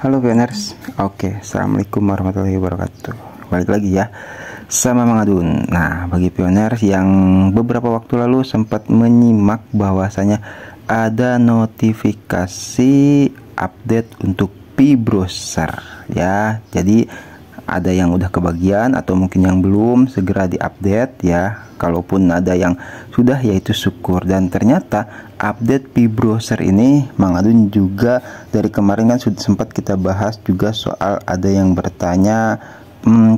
Halo Pioners, Assalamualaikum warahmatullahi wabarakatuh. Balik lagi ya sama Mang Adun. Nah, bagi Pioners yang beberapa waktu lalu sempat menyimak bahwasanya ada notifikasi update untuk Pi-Browser ya. Jadi ada yang udah kebagian atau mungkin yang belum, segera diupdate ya. Kalaupun ada yang sudah, yaitu syukur. Dan ternyata update Pi-Browser ini Mang Adun juga dari kemarin kan sudah sempat kita bahas juga soal ada yang bertanya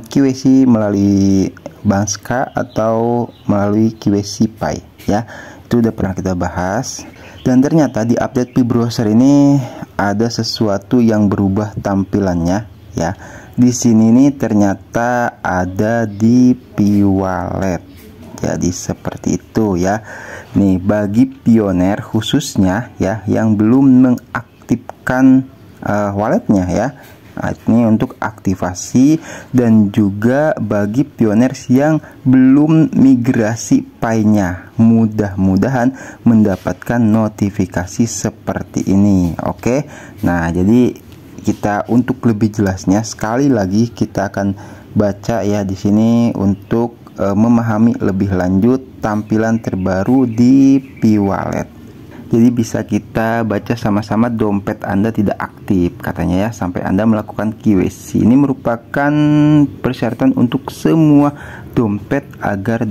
QC melalui Banska atau melalui QC Pi ya. Itu udah pernah kita bahas. Dan ternyata di update Pi-Browser ini ada sesuatu yang berubah tampilannya ya. Di sini nih ternyata ada di Pi-Wallet. Jadi seperti itu ya. Nih bagi pioner khususnya ya yang belum mengaktifkan walletnya ya. Nah, ini untuk aktivasi, dan juga bagi pioners yang belum migrasi Pi-nya, mudah-mudahan mendapatkan notifikasi seperti ini. Oke. Nah, jadi kita untuk lebih jelasnya sekali lagi kita akan baca ya di sini untuk memahami lebih lanjut tampilan terbaru di Pi-Wallet. Jadi bisa kita baca sama-sama. Dompet Anda tidak aktif katanya ya sampai Anda melakukan QC. Ini merupakan persyaratan untuk semua dompet agar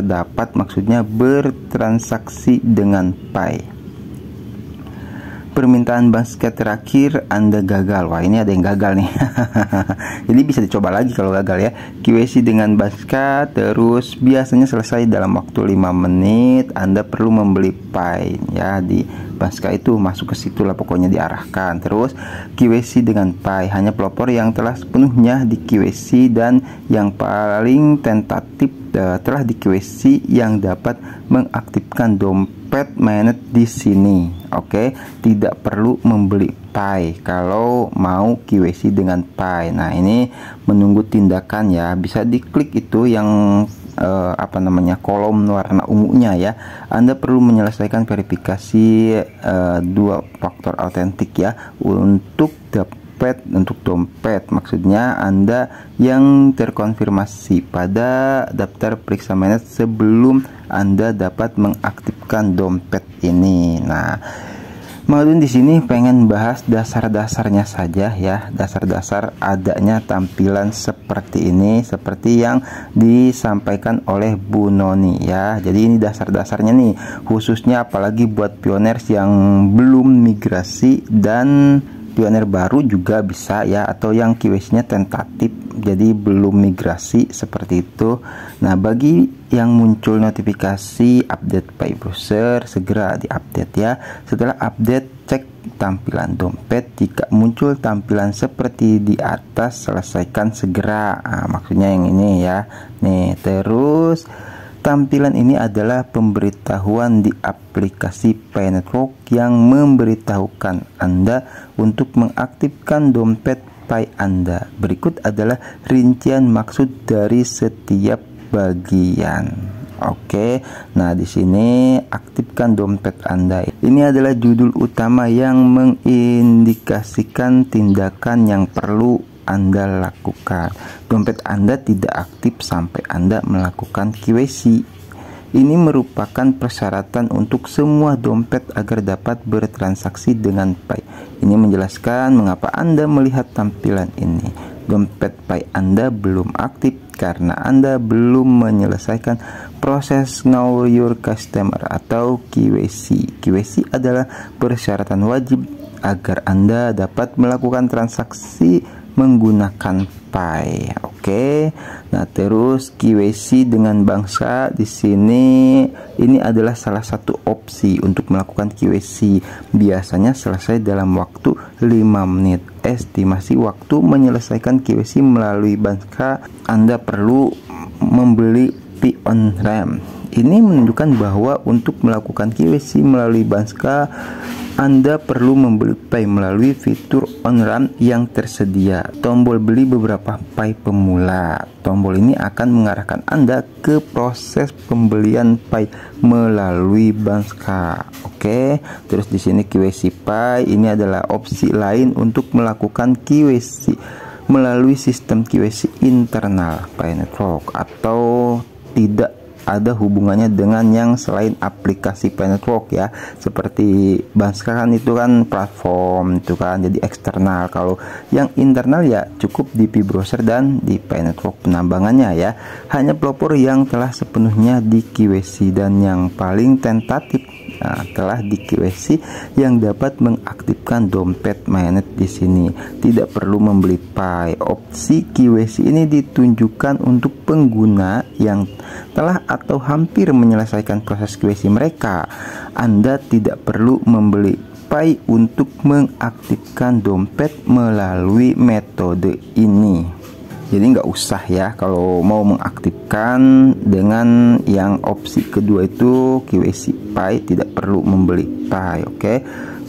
dapat maksudnya bertransaksi dengan Pi. Permintaan Banska terakhir Anda gagal. Wah, ini ada yang gagal nih. Jadi bisa dicoba lagi kalau gagal ya. QC dengan Banska terus biasanya selesai dalam waktu 5 menit. Anda perlu membeli Pi ya di Banska itu, masuk ke situ lah pokoknya diarahkan. Terus QC dengan Pi hanya pelopor yang telah sepenuhnya di QC dan yang paling tentatif telah di QC yang dapat mengaktifkan dompet mainnet di sini. Oke, tidak perlu membeli Pi kalau mau QC dengan Pi. Nah, ini menunggu tindakan ya. Bisa diklik itu yang kolom warna ungunya ya. Anda perlu menyelesaikan verifikasi 2 faktor autentik ya untuk dompet, maksudnya Anda yang terkonfirmasi pada daftar periksa mainnet sebelum Anda dapat mengaktifkan dompet ini. Nah, Mang Adun di sini pengen bahas dasar-dasarnya saja ya, dasar-dasar adanya tampilan seperti ini, seperti yang disampaikan oleh Bu Noni ya. Jadi ini dasar-dasarnya nih, khususnya apalagi buat pioners yang belum migrasi dan pioner baru juga bisa ya, atau yang QC-nya tentatif jadi belum migrasi seperti itu. Nah, bagi yang muncul notifikasi update Pi-Browser segera diupdate ya. Setelah update cek tampilan dompet, jika muncul tampilan seperti di atas selesaikan segera. Nah, maksudnya yang ini ya. Nih, terus tampilan ini adalah pemberitahuan di aplikasi Pi Network yang memberitahukan Anda untuk mengaktifkan dompet Pi Anda. Berikut adalah rincian maksud dari setiap bagian. Oke. Nah, di sini aktifkan dompet Anda. Ini adalah judul utama yang mengindikasikan tindakan yang perlu Anda lakukan. Dompet Anda tidak aktif sampai Anda melakukan QC. Ini merupakan persyaratan untuk semua dompet agar dapat bertransaksi dengan Pi. Ini menjelaskan mengapa Anda melihat tampilan ini. Dompet Pi Anda belum aktif karena Anda belum menyelesaikan proses Know Your Customer atau QC. QC adalah persyaratan wajib agar Anda dapat melakukan transaksi menggunakan Pi. Oke. Nah, terus QC dengan Banska di sini ini adalah salah satu opsi untuk melakukan QC. Biasanya selesai dalam waktu 5 menit. Estimasi waktu menyelesaikan QC melalui Banska, Anda perlu membeli Pi on-ramp. Ini menunjukkan bahwa untuk melakukan QC melalui Banska Anda perlu membeli Pi melalui fitur on-ramp yang tersedia. Tombol beli beberapa Pi pemula. Tombol ini akan mengarahkan Anda ke proses pembelian Pi melalui Banska. Oke, terus di sini KYC Pi ini adalah opsi lain untuk melakukan KYC melalui sistem KYC internal Pi Network atau tidak ada hubungannya dengan yang selain aplikasi Pi Network ya. Seperti Banska kan itu kan platform itu kan, jadi eksternal. Kalau yang internal ya cukup di Pi browser dan di Pi Network penambangannya ya. Hanya pelopor yang telah sepenuhnya di KYC dan yang paling tentatif telah di KYC yang dapat mengaktifkan dompet mainnet di sini. Tidak perlu membeli Pi. Opsi KYC ini ditunjukkan untuk pengguna yang telah atau hampir menyelesaikan proses KYC mereka. Anda tidak perlu membeli Pi untuk mengaktifkan dompet melalui metode ini. Jadi nggak usah ya kalau mau mengaktifkan dengan yang opsi kedua itu KYC Pi, tidak perlu membeli Pi. Oke.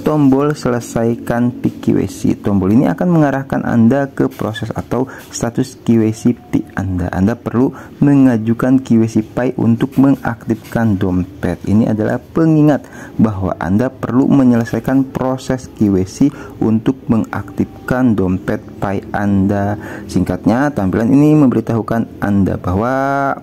Tombol selesaikan PKYC. Tombol ini akan mengarahkan Anda ke proses atau status KYC Pi Anda. Anda perlu mengajukan KYC Pi untuk mengaktifkan dompet. Ini adalah pengingat bahwa Anda perlu menyelesaikan proses KYC untuk mengaktifkan dompet Pi Anda. Singkatnya, tampilan ini memberitahukan Anda bahwa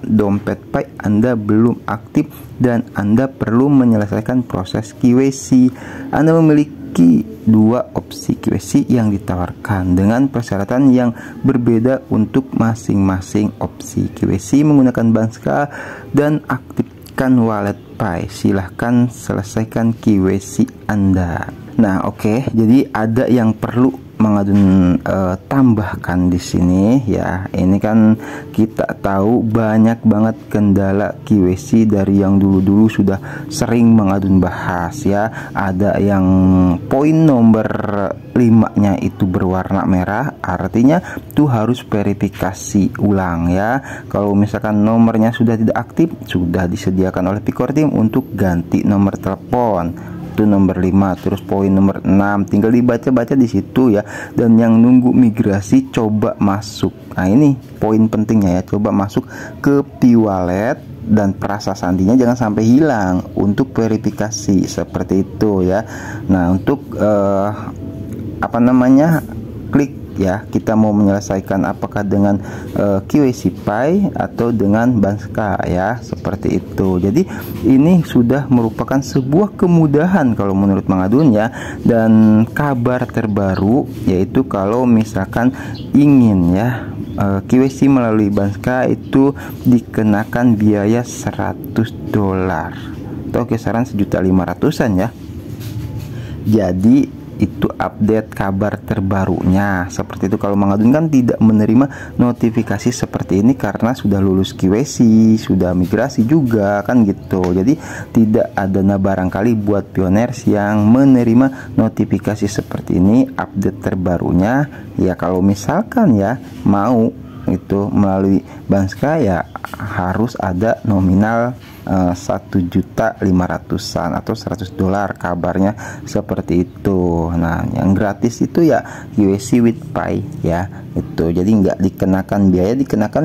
dompet Pi Anda belum aktif dan Anda perlu menyelesaikan proses KYC. Anda memiliki dua opsi KYC yang ditawarkan dengan persyaratan yang berbeda untuk masing-masing opsi. KYC menggunakan Banska dan aktifkan wallet Pi. Silahkan selesaikan KYC Anda. Nah, oke, jadi ada yang perlu mengadun tambahkan di sini ya. Ini kan kita tahu banyak banget kendala KYC dari yang dulu-dulu sudah sering mengadun bahas ya. Ada yang poin nomor 5-nya itu berwarna merah, artinya tuh harus verifikasi ulang ya. Kalau misalkan nomornya sudah tidak aktif, sudah disediakan oleh Picor Team untuk ganti nomor telepon. Itu nomor 5, terus poin nomor 6 tinggal dibaca-baca di situ ya. Dan yang nunggu migrasi coba masuk. Nah, ini poin pentingnya ya, coba masuk ke Pi Wallet dan perasa sandinya jangan sampai hilang untuk verifikasi seperti itu ya. Nah, untuk klik ya, kita mau menyelesaikan apakah dengan KYC Pi atau dengan Banska ya, seperti itu. Jadi ini sudah merupakan sebuah kemudahan kalau menurut Mang Adun ya. Dan kabar terbaru yaitu kalau misalkan ingin ya KYC melalui Banska itu dikenakan biaya $100 atau kisaran 1.500.000-an ya. Jadi itu update kabar terbarunya seperti itu. Kalau Mang Adun kan tidak menerima notifikasi seperti ini karena sudah lulus KYC, sudah migrasi juga kan gitu. Jadi tidak ada barangkali buat pioners yang menerima notifikasi seperti ini update terbarunya ya. Kalau misalkan ya mau itu melalui Banska ya harus ada nominal 1.500.000-an atau $100 kabarnya seperti itu. Nah, yang gratis itu ya KYC with Pi ya itu. Jadi nggak dikenakan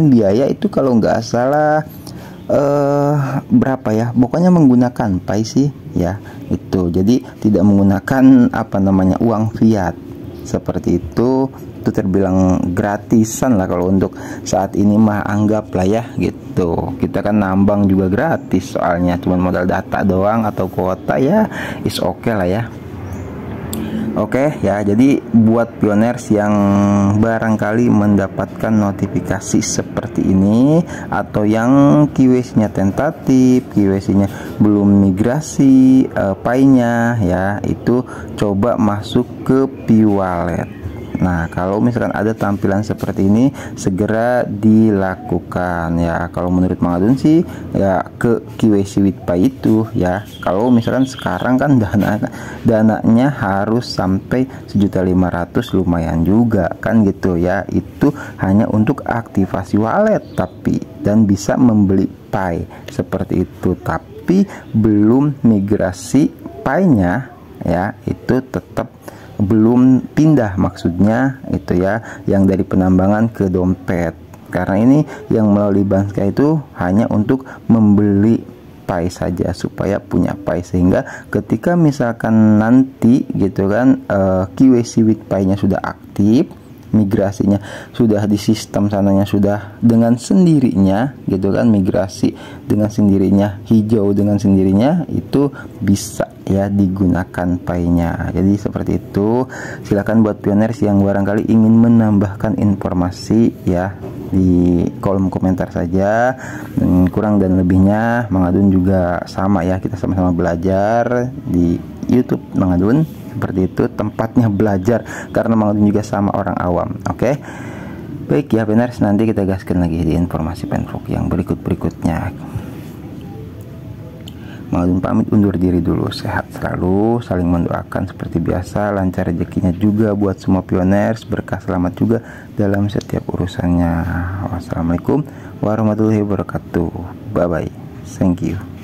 biaya itu kalau nggak salah berapa ya, pokoknya menggunakan Pi sih ya itu. Jadi tidak menggunakan uang fiat seperti itu terbilang gratisan lah kalau untuk saat ini mah, anggap lah ya gitu. Kita kan nambang juga gratis soalnya, cuma modal data doang atau kuota ya, is oke lah ya. Oke ya, jadi buat pioners yang barangkali mendapatkan notifikasi seperti ini atau yang KYC-nya tentatif, KYC-nya belum migrasi Pi-nya ya, itu coba masuk ke Pi Wallet. Nah, kalau misalkan ada tampilan seperti ini segera dilakukan ya. Kalau menurut Mang Adun sih ya ke KYC with Pi itu ya. Kalau misalkan sekarang kan dananya harus sampai 1.500.000, lumayan juga kan gitu ya. Itu hanya untuk aktivasi wallet tapi dan bisa membeli Pi seperti itu, tapi belum migrasi Pi-nya ya, itu tetap belum pindah, maksudnya itu ya, yang dari penambangan ke dompet. Karena ini yang melalui Banska itu hanya untuk membeli Pi saja, supaya punya Pi, sehingga ketika misalkan nanti gitu kan KYC with Pi-nya sudah aktif, migrasinya sudah di sistem sananya sudah dengan sendirinya gitu kan, migrasi dengan sendirinya, hijau dengan sendirinya, itu bisa ya digunakan Pi-nya. Jadi seperti itu. Silakan buat pioners yang barangkali ingin menambahkan informasi ya, di kolom komentar saja. Kurang dan lebihnya Mang Adun juga sama ya, kita sama-sama belajar di YouTube Mang Adun. Seperti itu tempatnya belajar, karena Mang Adun juga sama orang awam. Oke. Baik ya pioners, nanti kita gaskan lagi di informasi Penflog yang berikutnya. Mang Adun pamit undur diri dulu. Sehat selalu, saling mendoakan seperti biasa, lancar rezekinya juga buat semua pioners, berkah selamat juga dalam setiap urusannya. Wassalamualaikum warahmatullahi wabarakatuh. Bye bye. Thank you.